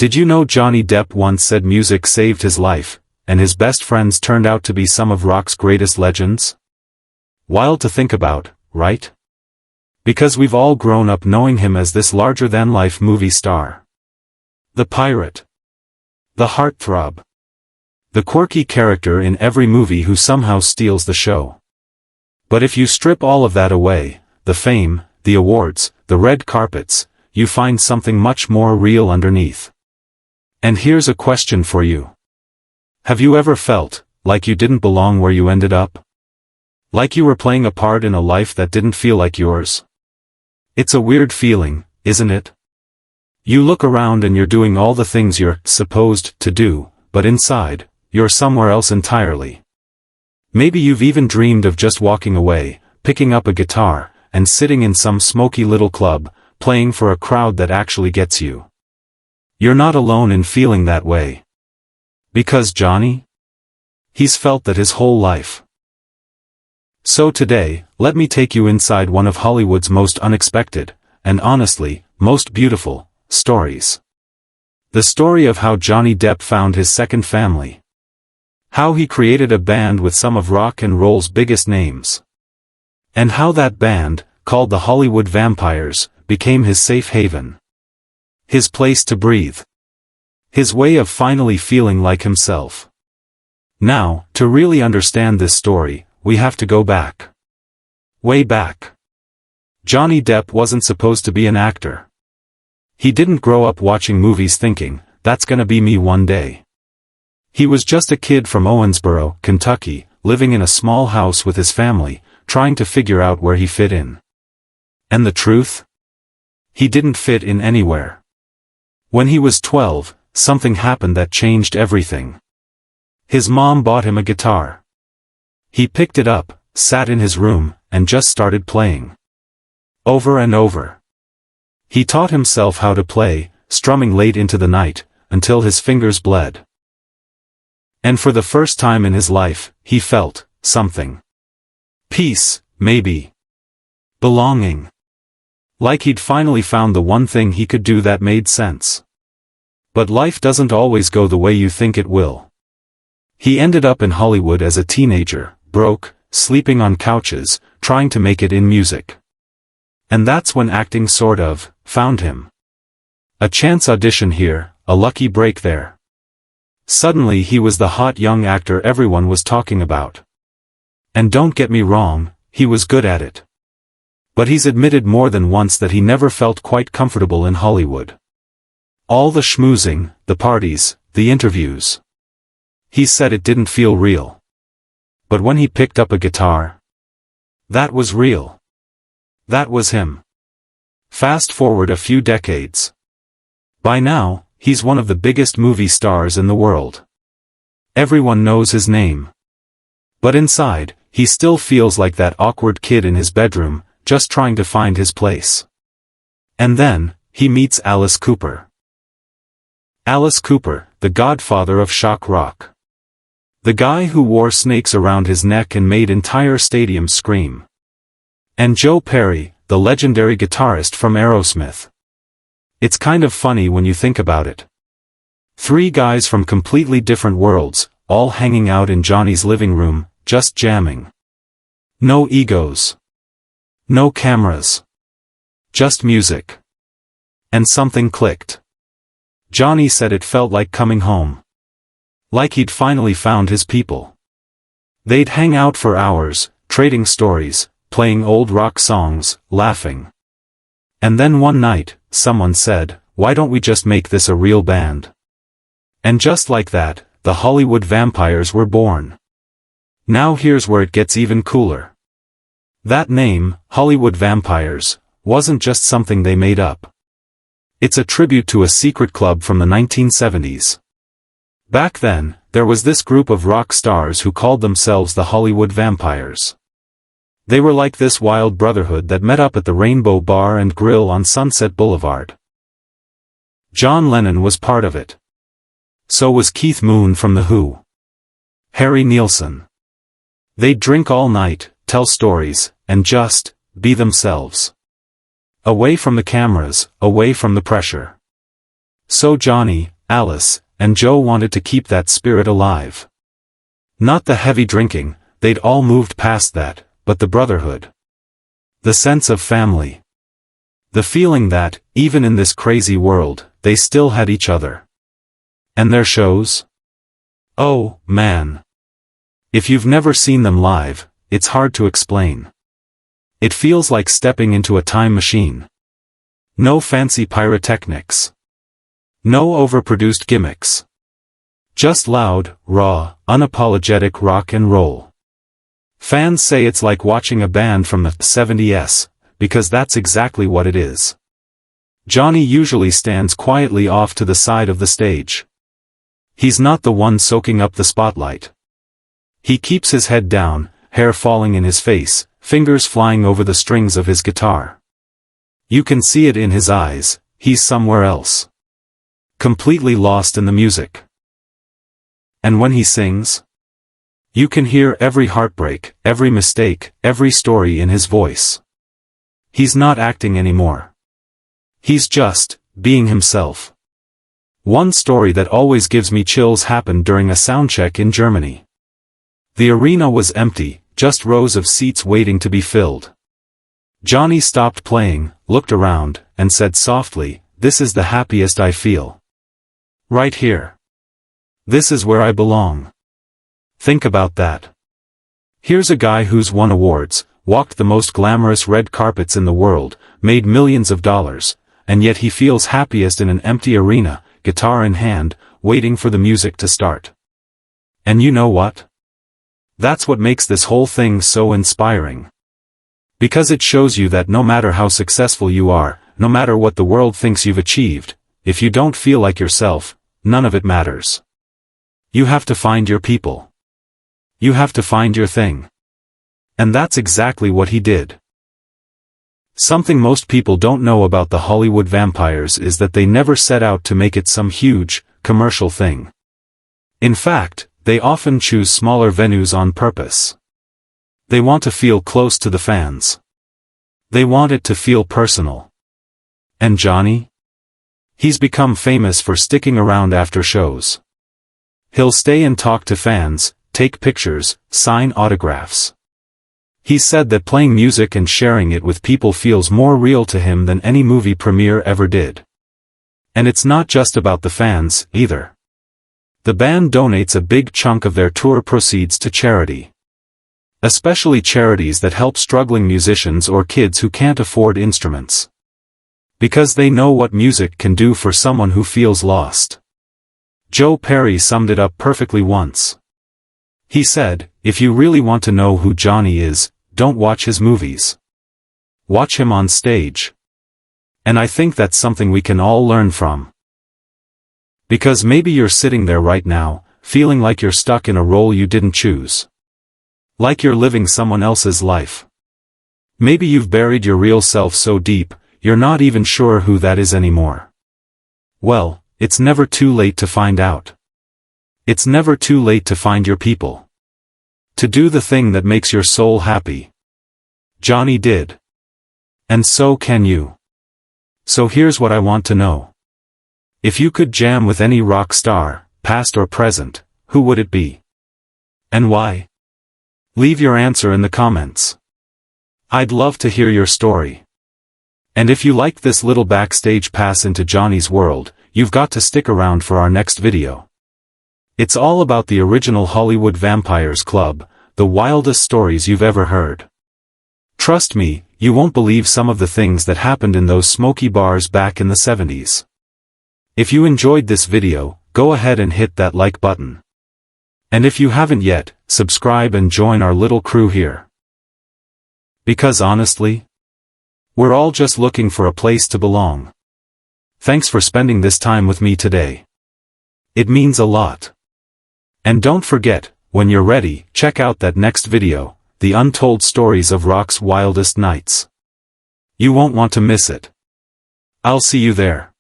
Did you know Johnny Depp once said music saved his life, and his best friends turned out to be some of rock's greatest legends? Wild to think about, right? Because we've all grown up knowing him as this larger-than-life movie star. The pirate. The heartthrob. The quirky character in every movie who somehow steals the show. But if you strip all of that away, the fame, the awards, the red carpets, you find something much more real underneath. And here's a question for you. Have you ever felt like you didn't belong where you ended up? Like you were playing a part in a life that didn't feel like yours? It's a weird feeling, isn't it? You look around and you're doing all the things you're supposed to do, but inside, you're somewhere else entirely. Maybe you've even dreamed of just walking away, picking up a guitar, and sitting in some smoky little club, playing for a crowd that actually gets you. You're not alone in feeling that way. Because Johnny? He's felt that his whole life. So today, let me take you inside one of Hollywood's most unexpected, and honestly, most beautiful, stories. The story of how Johnny Depp found his second family. How he created a band with some of rock and roll's biggest names. And how that band, called the Hollywood Vampires, became his safe haven. His place to breathe. His way of finally feeling like himself. Now, to really understand this story, we have to go back. Way back. Johnny Depp wasn't supposed to be an actor. He didn't grow up watching movies thinking, that's gonna be me one day. He was just a kid from Owensboro, Kentucky, living in a small house with his family, trying to figure out where he fit in. And the truth? He didn't fit in anywhere. When he was 12, something happened that changed everything. His mom bought him a guitar. He picked it up, sat in his room, and just started playing. Over and over. He taught himself how to play, strumming late into the night, until his fingers bled. And for the first time in his life, he felt something. Peace, maybe. Belonging. Like he'd finally found the one thing he could do that made sense. But life doesn't always go the way you think it will. He ended up in Hollywood as a teenager, broke, sleeping on couches, trying to make it in music. And that's when acting sort of found him. A chance audition here, a lucky break there. Suddenly he was the hot young actor everyone was talking about. And don't get me wrong, he was good at it. But he's admitted more than once that he never felt quite comfortable in Hollywood. All the schmoozing, the parties, the interviews. He said it didn't feel real. But when he picked up a guitar, that was real. That was him. Fast forward a few decades. By now, he's one of the biggest movie stars in the world. Everyone knows his name. But inside, he still feels like that awkward kid in his bedroom, just trying to find his place. And then, he meets Alice Cooper. Alice Cooper, the godfather of shock rock. The guy who wore snakes around his neck and made entire stadiums scream. And Joe Perry, the legendary guitarist from Aerosmith. It's kind of funny when you think about it. Three guys from completely different worlds, all hanging out in Johnny's living room, just jamming. No egos. No cameras. Just music. And something clicked. Johnny said it felt like coming home. Like he'd finally found his people. They'd hang out for hours, trading stories, playing old rock songs, laughing. And then one night, someone said, why don't we just make this a real band? And just like that, the Hollywood Vampires were born. Now here's where it gets even cooler. That name, Hollywood Vampires, wasn't just something they made up. It's a tribute to a secret club from the 1970s. Back then, there was this group of rock stars who called themselves the Hollywood Vampires. They were like this wild brotherhood that met up at the Rainbow Bar and Grill on Sunset Boulevard. John Lennon was part of it. So was Keith Moon from The Who. Harry Nilsson. They'd drink all night, tell stories, and just be themselves. Away from the cameras, away from the pressure. So Johnny, Alice, and Joe wanted to keep that spirit alive. Not the heavy drinking, they'd all moved past that, but the brotherhood. The sense of family. The feeling that, even in this crazy world, they still had each other. And their shows? Oh, man. If you've never seen them live, it's hard to explain. It feels like stepping into a time machine. No fancy pyrotechnics. No overproduced gimmicks. Just loud, raw, unapologetic rock and roll. Fans say it's like watching a band from the 70s, because that's exactly what it is. Johnny usually stands quietly off to the side of the stage. He's not the one soaking up the spotlight. He keeps his head down, hair falling in his face, fingers flying over the strings of his guitar. You can see it in his eyes, he's somewhere else. Completely lost in the music. And when he sings, you can hear every heartbreak, every mistake, every story in his voice. He's not acting anymore. He's just being himself. One story that always gives me chills happened during a soundcheck in Germany. The arena was empty, just rows of seats waiting to be filled. Johnny stopped playing, looked around, and said softly, "This is the happiest I feel. Right here. This is where I belong." Think about that. Here's a guy who's won awards, walked the most glamorous red carpets in the world, made millions of dollars, and yet he feels happiest in an empty arena, guitar in hand, waiting for the music to start. And you know what? That's what makes this whole thing so inspiring. Because it shows you that no matter how successful you are, no matter what the world thinks you've achieved, if you don't feel like yourself, none of it matters. You have to find your people. You have to find your thing. And that's exactly what he did. Something most people don't know about the Hollywood vampires is that they never set out to make it some huge, commercial thing. In fact, they often choose smaller venues on purpose. They want to feel close to the fans. They want it to feel personal. And Johnny? He's become famous for sticking around after shows. He'll stay and talk to fans, take pictures, sign autographs. He said that playing music and sharing it with people feels more real to him than any movie premiere ever did. And it's not just about the fans, either. The band donates a big chunk of their tour proceeds to charity. Especially charities that help struggling musicians or kids who can't afford instruments. Because they know what music can do for someone who feels lost. Joe Perry summed it up perfectly once. He said, "If you really want to know who Johnny is, don't watch his movies. Watch him on stage." And I think that's something we can all learn from. Because maybe you're sitting there right now, feeling like you're stuck in a role you didn't choose. Like you're living someone else's life. Maybe you've buried your real self so deep, you're not even sure who that is anymore. Well, it's never too late to find out. It's never too late to find your people. To do the thing that makes your soul happy. Johnny did. And so can you. So here's what I want to know. If you could jam with any rock star, past or present, who would it be? And why? Leave your answer in the comments. I'd love to hear your story. And if you liked this little backstage pass into Johnny's world, you've got to stick around for our next video. It's all about the original Hollywood Vampires Club, the wildest stories you've ever heard. Trust me, you won't believe some of the things that happened in those smoky bars back in the 70s. If you enjoyed this video, go ahead and hit that like button. And if you haven't yet, subscribe and join our little crew here. Because honestly, we're all just looking for a place to belong. Thanks for spending this time with me today. It means a lot. And don't forget, when you're ready, check out that next video, The Untold Stories of Rock's Wildest Nights. You won't want to miss it. I'll see you there.